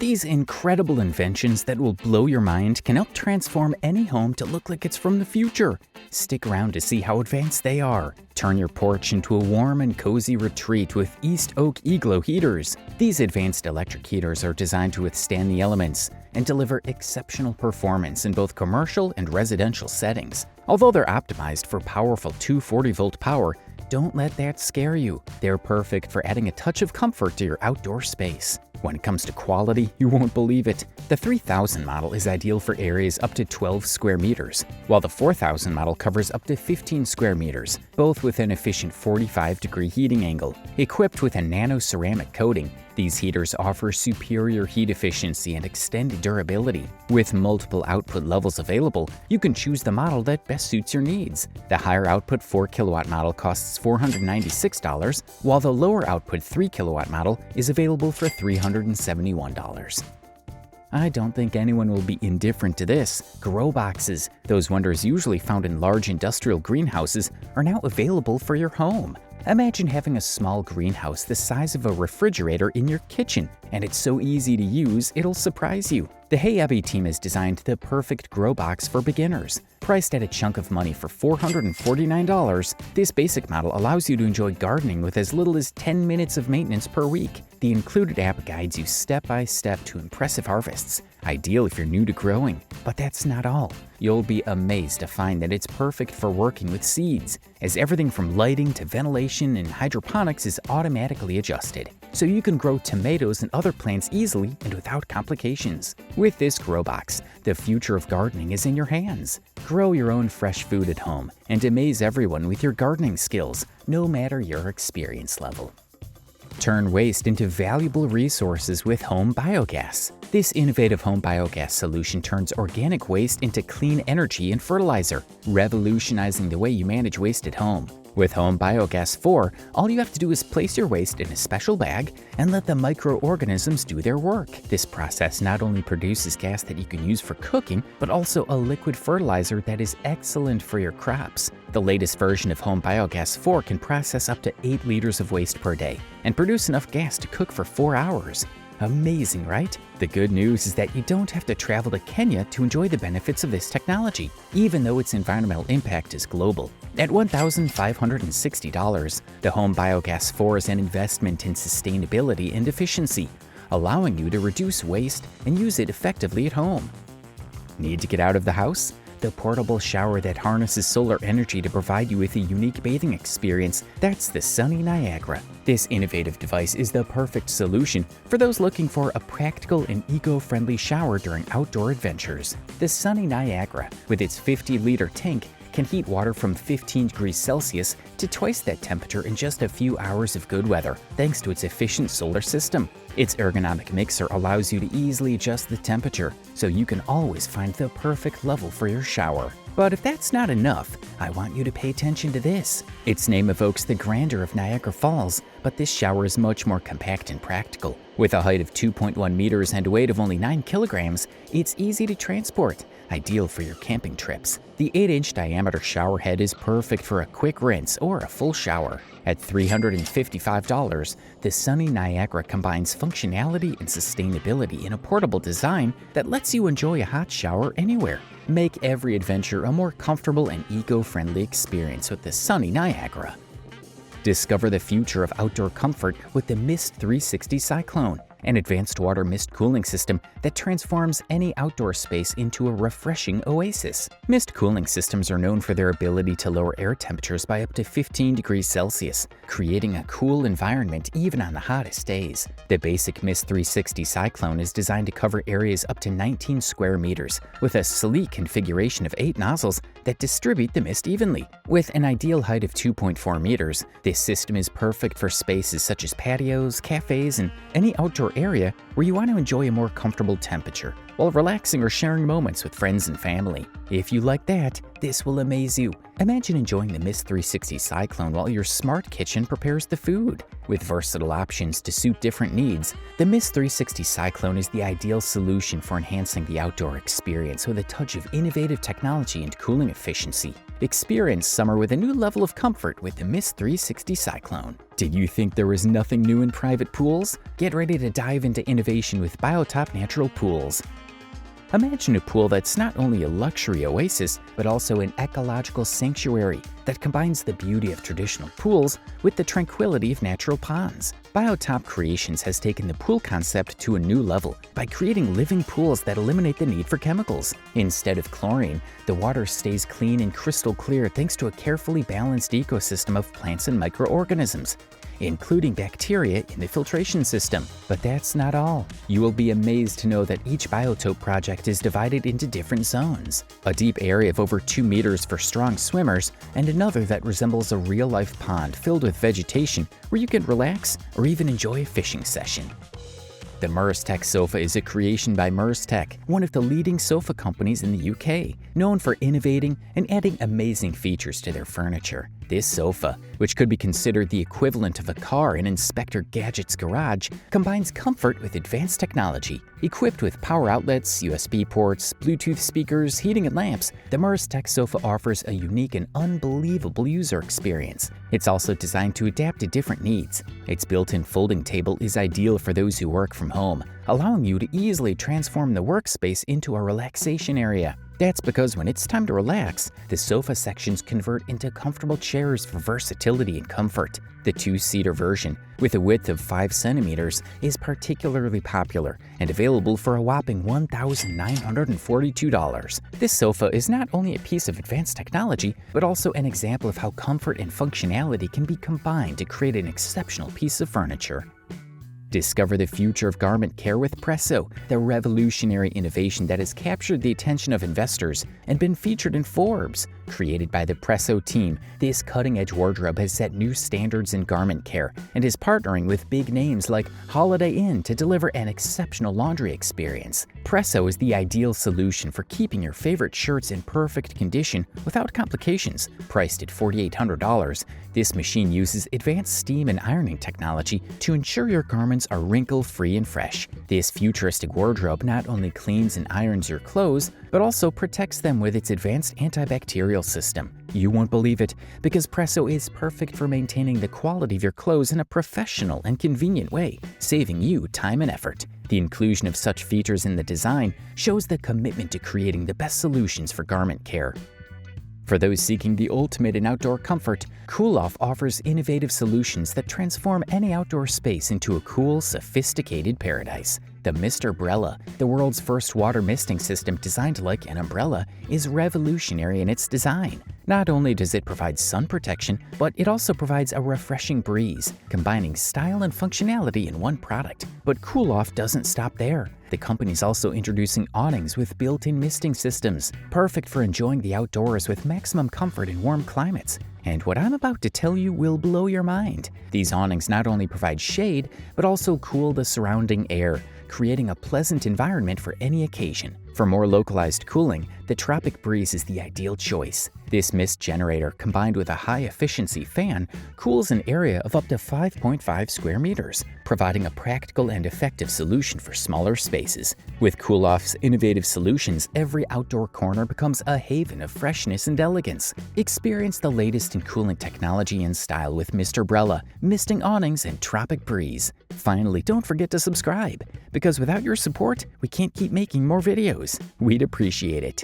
These incredible inventions that will blow your mind can help transform any home to look like it's from the future. Stick around to see how advanced they are. Turn your porch into a warm and cozy retreat with East Oak Iglo heaters. These advanced electric heaters are designed to withstand the elements and deliver exceptional performance in both commercial and residential settings. Although they're optimized for powerful 240-volt power, don't let that scare you. They're perfect for adding a touch of comfort to your outdoor space. When it comes to quality, you won't believe it. The 3000 model is ideal for areas up to 12 square meters, while the 4000 model covers up to 15 square meters, both with an efficient 45-degree heating angle. Equipped with a nano-ceramic coating, these heaters offer superior heat efficiency and extended durability. With multiple output levels available, you can choose the model that best suits your needs. The higher output 4 kilowatt model costs $496, while the lower output 3 kilowatt model is available for $371. I don't think anyone will be indifferent to this. Grow boxes, those wonders usually found in large industrial greenhouses, are now available for your home. Imagine having a small greenhouse the size of a refrigerator in your kitchen, and it's so easy to use it'll surprise you. The Hey Abby team has designed the perfect grow box for beginners. Priced at a chunk of money for $449, this basic model allows you to enjoy gardening with as little as 10 minutes of maintenance per week. The included app guides you step by step to impressive harvests, ideal if you're new to growing. But that's not all. You'll be amazed to find that it's perfect for working with seeds, as everything from lighting to ventilation and hydroponics is automatically adjusted, so you can grow tomatoes and other plants easily and without complications. With this grow box, the future of gardening is in your hands. Grow your own fresh food at home and amaze everyone with your gardening skills, no matter your experience level. Turn waste into valuable resources with home biogas. This innovative home biogas solution turns organic waste into clean energy and fertilizer, revolutionizing the way you manage waste at home. With Home Biogas 4, all you have to do is place your waste in a special bag and let the microorganisms do their work. This process not only produces gas that you can use for cooking, but also a liquid fertilizer that is excellent for your crops. The latest version of Home Biogas 4 can process up to 8 liters of waste per day and produce enough gas to cook for 4 hours. Amazing, right? The good news is that you don't have to travel to Kenya to enjoy the benefits of this technology, even though its environmental impact is global. At $1,560, the Home Biogas 4 is an investment in sustainability and efficiency, allowing you to reduce waste and use it effectively at home. Need to get out of the house? The portable shower that harnesses solar energy to provide you with a unique bathing experience, that's the Sunny Niagara. This innovative device is the perfect solution for those looking for a practical and eco-friendly shower during outdoor adventures. The Sunny Niagara, with its 50-liter tank, can heat water from 15 degrees Celsius to twice that temperature in just a few hours of good weather, thanks to its efficient solar system. Its ergonomic mixer allows you to easily adjust the temperature, so you can always find the perfect level for your shower. But if that's not enough, I want you to pay attention to this. Its name evokes the grandeur of Niagara Falls, but this shower is much more compact and practical. With a height of 2.1 meters and a weight of only 9 kilograms, it's easy to transport, ideal for your camping trips. The 8-inch diameter shower head is perfect for a quick rinse or a full shower. At $355, the Sunny Niagara combines functionality and sustainability in a portable design that lets you enjoy a hot shower anywhere. Make every adventure a more comfortable and eco-friendly experience with the Sunny Niagara. Discover the future of outdoor comfort with the Mist 360 Cyclone, an advanced water mist cooling system that transforms any outdoor space into a refreshing oasis. Mist cooling systems are known for their ability to lower air temperatures by up to 15 degrees Celsius, creating a cool environment even on the hottest days. The basic Mist 360 Cyclone is designed to cover areas up to 19 square meters, with a sleek configuration of 8 nozzles that distribute the mist evenly. With an ideal height of 2.4 meters, this system is perfect for spaces such as patios, cafes, and any outdoor area where you want to enjoy a more comfortable temperature. while relaxing or sharing moments with friends and family. If you like that, this will amaze you. Imagine enjoying the Mist 360 Cyclone while your smart kitchen prepares the food. With versatile options to suit different needs, the Mist 360 Cyclone is the ideal solution for enhancing the outdoor experience with a touch of innovative technology and cooling efficiency. Experience summer with a new level of comfort with the Mist 360 Cyclone. Did you think there was nothing new in private pools? Get ready to dive into innovation with Biotop Natural Pools. Imagine a pool that's not only a luxury oasis, but also an ecological sanctuary that combines the beauty of traditional pools with the tranquility of natural ponds. Biotop Creations has taken the pool concept to a new level by creating living pools that eliminate the need for chemicals. Instead of chlorine, the water stays clean and crystal clear thanks to a carefully balanced ecosystem of plants and microorganisms, including bacteria in the filtration system. But that's not all. You will be amazed to know that each Biotop project is divided into different zones. A deep area of over 2 meters for strong swimmers, and another that resembles a real-life pond filled with vegetation where you can relax or even enjoy a fishing session. The Merstech sofa is a creation by Merstech, one of the leading sofa companies in the UK, known for innovating and adding amazing features to their furniture. This sofa, which could be considered the equivalent of a car in Inspector Gadget's garage, combines comfort with advanced technology. Equipped with power outlets, USB ports, Bluetooth speakers, heating and lamps, the Merstech sofa offers a unique and unbelievable user experience. It's also designed to adapt to different needs. Its built-in folding table is ideal for those who work from home, allowing you to easily transform the workspace into a relaxation area. That's because when it's time to relax, the sofa sections convert into comfortable chairs for versatility and comfort. The 2-seater version, with a width of 5 centimeters, is particularly popular and available for a whopping $1,942. This sofa is not only a piece of advanced technology, but also an example of how comfort and functionality can be combined to create an exceptional piece of furniture. Discover the future of garment care with Presso, the revolutionary innovation that has captured the attention of investors and been featured in Forbes. Created by the Presso team, this cutting-edge wardrobe has set new standards in garment care and is partnering with big names like Holiday Inn to deliver an exceptional laundry experience. Presso is the ideal solution for keeping your favorite shirts in perfect condition without complications. Priced at $4,800, this machine uses advanced steam and ironing technology to ensure your garments are wrinkle-free and fresh. This futuristic wardrobe not only cleans and irons your clothes, but also protects them with its advanced antibacterial system. You won't believe it, because Presso is perfect for maintaining the quality of your clothes in a professional and convenient way, saving you time and effort. The inclusion of such features in the design shows the commitment to creating the best solutions for garment care. For those seeking the ultimate in outdoor comfort, Cooloff offers innovative solutions that transform any outdoor space into a cool, sophisticated paradise. The Mist Umbrella, the world's first water misting system designed like an umbrella, is revolutionary in its design. Not only does it provide sun protection, but it also provides a refreshing breeze, combining style and functionality in one product. But Cooloff doesn't stop there. The company's also introducing awnings with built-in misting systems, perfect for enjoying the outdoors with maximum comfort in warm climates. And what I'm about to tell you will blow your mind. These awnings not only provide shade, but also cool the surrounding air, creating a pleasant environment for any occasion. For more localized cooling, the Tropic Breeze is the ideal choice. This mist generator, combined with a high-efficiency fan, cools an area of up to 5.5 square meters, providing a practical and effective solution for smaller spaces. With Cooloff's innovative solutions, every outdoor corner becomes a haven of freshness and elegance. Experience the latest in cooling technology and style with Mist Umbrella, misting awnings, and Tropic Breeze. Finally, don't forget to subscribe, because without your support, we can't keep making more videos. We'd appreciate it.